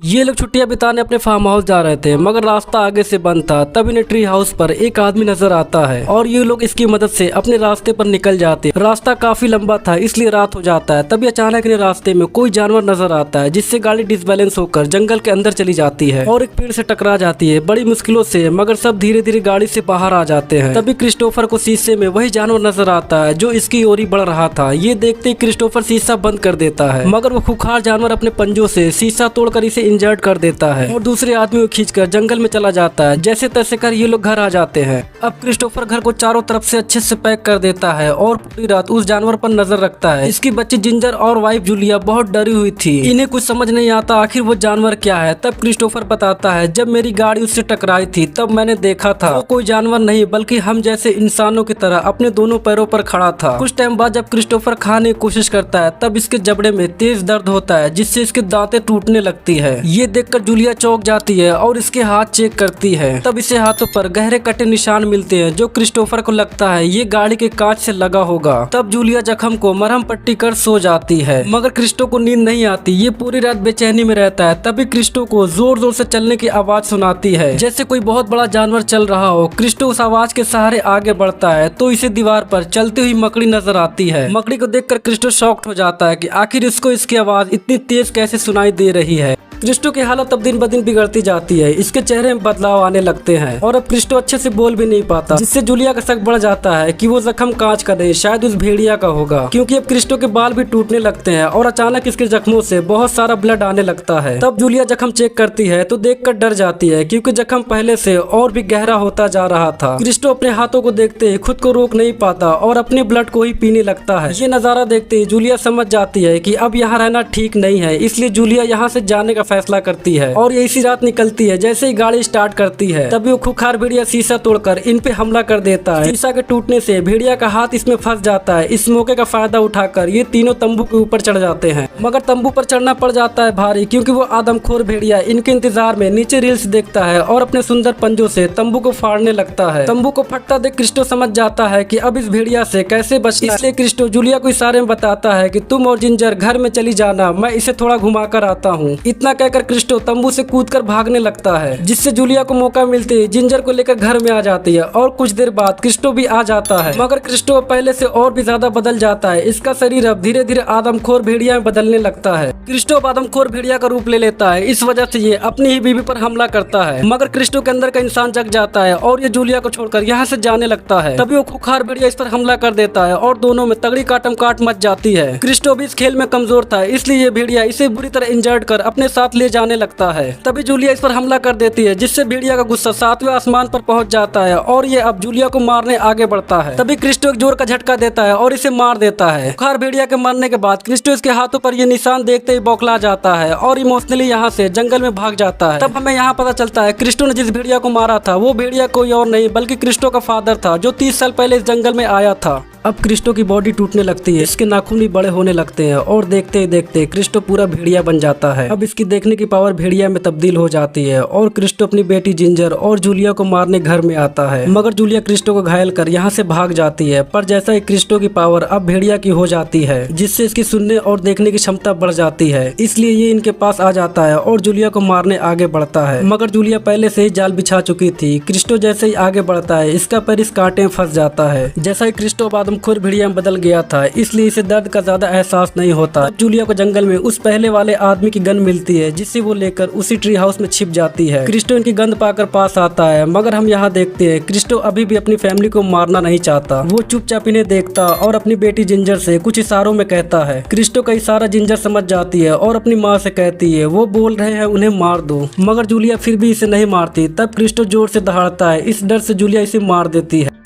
ये लोग छुट्टियां बिताने अपने फार्म हाउस जा रहे थे, मगर रास्ता आगे से बंद था। तब इन्हें ट्री हाउस पर एक आदमी नजर आता है और ये लोग इसकी मदद से अपने रास्ते पर निकल जाते हैं। रास्ता काफी लंबा था, इसलिए रात हो जाता है। तभी अचानक इन्हें रास्ते में कोई जानवर नजर आता है, जिससे गाड़ी डिसबैलेंस होकर जंगल के अंदर चली जाती है और एक पेड़ से टकरा जाती है बड़ी मुश्किलों से। मगर सब धीरे धीरे गाड़ी से बाहर आ जाते हैं। तभी क्रिस्टोफर को शीशे में वही जानवर नजर आता है जो इसकी ओर ही बढ़ रहा था। ये देखते ही क्रिस्टोफर शीशा बंद कर देता है, मगर वो खूंखार जानवर अपने पंजों से शीशा तोड़कर इसे इंजर्ड कर देता है और दूसरे आदमी को खींचकर जंगल में चला जाता है। जैसे तैसे कर ये लोग घर आ जाते हैं। अब क्रिस्टोफर घर को चारों तरफ से अच्छे से पैक कर देता है और पूरी रात उस जानवर पर नजर रखता है। इसकी बच्ची जिंजर और वाइफ जूलिया बहुत डरी हुई थी। इन्हें कुछ समझ नहीं आता आखिर वो जानवर क्या है। तब क्रिस्टोफर बताता है, जब मेरी गाड़ी उससे टकराई थी तब मैंने देखा था वो कोई जानवर नहीं बल्कि हम जैसे इंसानों की तरह अपने दोनों पैरों पर खड़ा था। कुछ टाइम बाद जब क्रिस्टोफर खाने की कोशिश करता है तब इसके जबड़े में तेज दर्द होता है, जिससे इसके दांतें टूटने लगती है। ये देखकर जूलिया चौंक जाती है और इसके हाथ चेक करती है। तब इसे हाथों पर गहरे कटे निशान मिलते हैं, जो क्रिस्टोफर को लगता है ये गाड़ी के कांच से लगा होगा। तब जूलिया जख्म को मरहम पट्टी कर सो जाती है, मगर क्रिस्टो को नींद नहीं आती। ये पूरी रात बेचैनी में रहता है। तभी क्रिस्टो को जोर जोर से चलने की आवाज सुनाती है, जैसे कोई बहुत बड़ा जानवर चल रहा हो। क्रिस्टो उस आवाज के सहारे आगे बढ़ता है तो इसे दीवार पर चलती हुई मकड़ी नजर आती है। मकड़ी को देखकर क्रिस्टो शॉक्ड हो जाता है कि आखिर इसको इसकी आवाज इतनी तेज कैसे सुनाई दे रही है। क्रिस्टो की हालत अब दिन ब दिन बिगड़ती जाती है। इसके चेहरे में बदलाव आने लगते हैं और अब क्रिस्टो अच्छे से बोल भी नहीं पाता, जिससे जूलिया का शक बढ़ जाता है कि वो जख्म कांच का नहीं शायद उस भेड़िया का होगा, क्योंकि अब क्रिस्टो के बाल भी टूटने लगते हैं और अचानक इसके जख्मों से बहुत सारा ब्लड आने लगता है। तब जूलिया जख्म चेक करती है तो देखकर डर जाती है, क्योंकि जख्म पहले से और भी गहरा होता जा रहा था। क्रिस्टो अपने हाथों को देखते ही खुद को रोक नहीं पाता और अपने ब्लड को ही पीने लगता है। ये नजारा देखते ही जूलिया समझ जाती है कि अब यहाँ रहना ठीक नहीं है, इसलिए जूलिया यहाँ से जाने का फैसला करती है और ये इसी रात निकलती है। जैसे ही गाड़ी स्टार्ट करती है तभी वो खूंखार भेड़िया शीशा तोड़कर इन पे हमला कर देता है। शीशा के टूटने से भेड़िया का हाथ इसमें फंस जाता है। इस मौके का फायदा उठाकर ये तीनों तंबू के ऊपर चढ़ जाते हैं, मगर तंबू पर चढ़ना पड़ जाता है भारी, क्योंकि वो आदमखोर भेड़िया इनके इंतजार में नीचे रील्स देखता है और अपने सुंदर पंजों से तंबू को फाड़ने लगता है। तंबू को फटता देख क्रिस्टो समझ जाता है कि अब इस भेड़िया से कैसे बचना, इसलिए क्रिस्टो जूलिया को इशारे में बताता है कि तुम और जिंजर घर में चली जाना, मैं इसे थोड़ा घुमा कर आता हूँ। इतना कहकर क्रिस्टो तंबू से कूदकर भागने लगता है, जिससे जूलिया को मौका मिलते ही जिंजर को लेकर घर में आ जाती है और कुछ देर बाद क्रिस्टो भी आ जाता है। मगर क्रिस्टो पहले से और भी ज्यादा बदल जाता है। इसका शरीर अब धीरे धीरे आदमखोर भेड़िया में बदलने लगता है। क्रिस्टो आदमखोर भेड़िया का रूप ले लेता है। इस वजह से ये अपनी ही बीवी पर हमला करता है, मगर क्रिस्टो के अंदर का इंसान जग जाता है और ये जूलिया को छोड़कर यहाँ से जाने लगता है। तभी वो खूंखार भेड़िया इस पर हमला कर देता है और दोनों में तगड़ी काटम काट मच जाती है। क्रिस्टो भी इस खेल में कमजोर था, इसलिए ये भेड़िया इसे बुरी तरह इंजर्ड कर अपने साथ ले जाने लगता है। तभी जूलिया इस पर हमला कर देती है, जिससे भेड़िया का गुस्सा 7वें आसमान पर पहुंच जाता है और ये अब जूलिया को मारने आगे बढ़ता है। तभी क्रिस्टो एक जोर का झटका देता है और इसे मार देता है। खूंखार भेड़िया के मरने के बाद क्रिस्टो इसके हाथों पर ये निशान देखते ही बौखला जाता है और इमोशनली यहाँ से जंगल में भाग जाता है। तब हमें यहाँ पता चलता है क्रिस्टो ने जिस भेड़िया को मारा था वो भेड़िया कोई और नहीं बल्कि क्रिस्टो का फादर था, जो 30 साल पहले इस जंगल में आया था। अब क्रिस्टो की बॉडी टूटने लगती है, इसके नाखून भी बड़े होने लगते हैं और देखते ही देखते क्रिस्टो पूरा भेड़िया बन जाता है। अब इसकी देखने की पावर भेड़िया में तब्दील हो जाती है और क्रिस्टो अपनी बेटी जिंजर और जूलिया को मारने घर में आता है, मगर जूलिया क्रिस्टो को घायल कर यहाँ से भाग जाती है। पर जैसा ही क्रिस्टो की पावर अब भेड़िया की हो जाती है, जिससे इसकी सुनने और देखने की क्षमता बढ़ जाती है, इसलिए ये इनके पास आ जाता है और जूलिया को मारने आगे बढ़ता है। मगर जूलिया पहले से ही जाल बिछा चुकी थी। क्रिस्टो जैसे ही आगे बढ़ता है इसका पैर इस कांटे में फंस जाता है। जैसा ही क्रिस्टो आदमखोर भेड़िया में बदल गया था, इसलिए इसे दर्द का ज्यादा एहसास नहीं होता। जूलिया को जंगल में उस पहले वाले आदमी की गन मिलती है, जिससे वो लेकर उसी ट्री हाउस में छिप जाती है। क्रिस्टो इनकी गंद पाकर पास आता है, मगर हम यहाँ देखते हैं क्रिस्टो अभी भी अपनी फैमिली को मारना नहीं चाहता। वो चुपचाप इन्हें देखता और अपनी बेटी जिंजर से कुछ इशारों में कहता है। क्रिस्टो का इशारा जिंजर समझ जाती है और अपनी माँ से कहती है वो बोल रहे हैं उन्हें मार दो, मगर जूलिया फिर भी इसे नहीं मारती। तब क्रिस्टो जोर से दहाड़ता है, इस डर से जूलिया इसे मार देती है।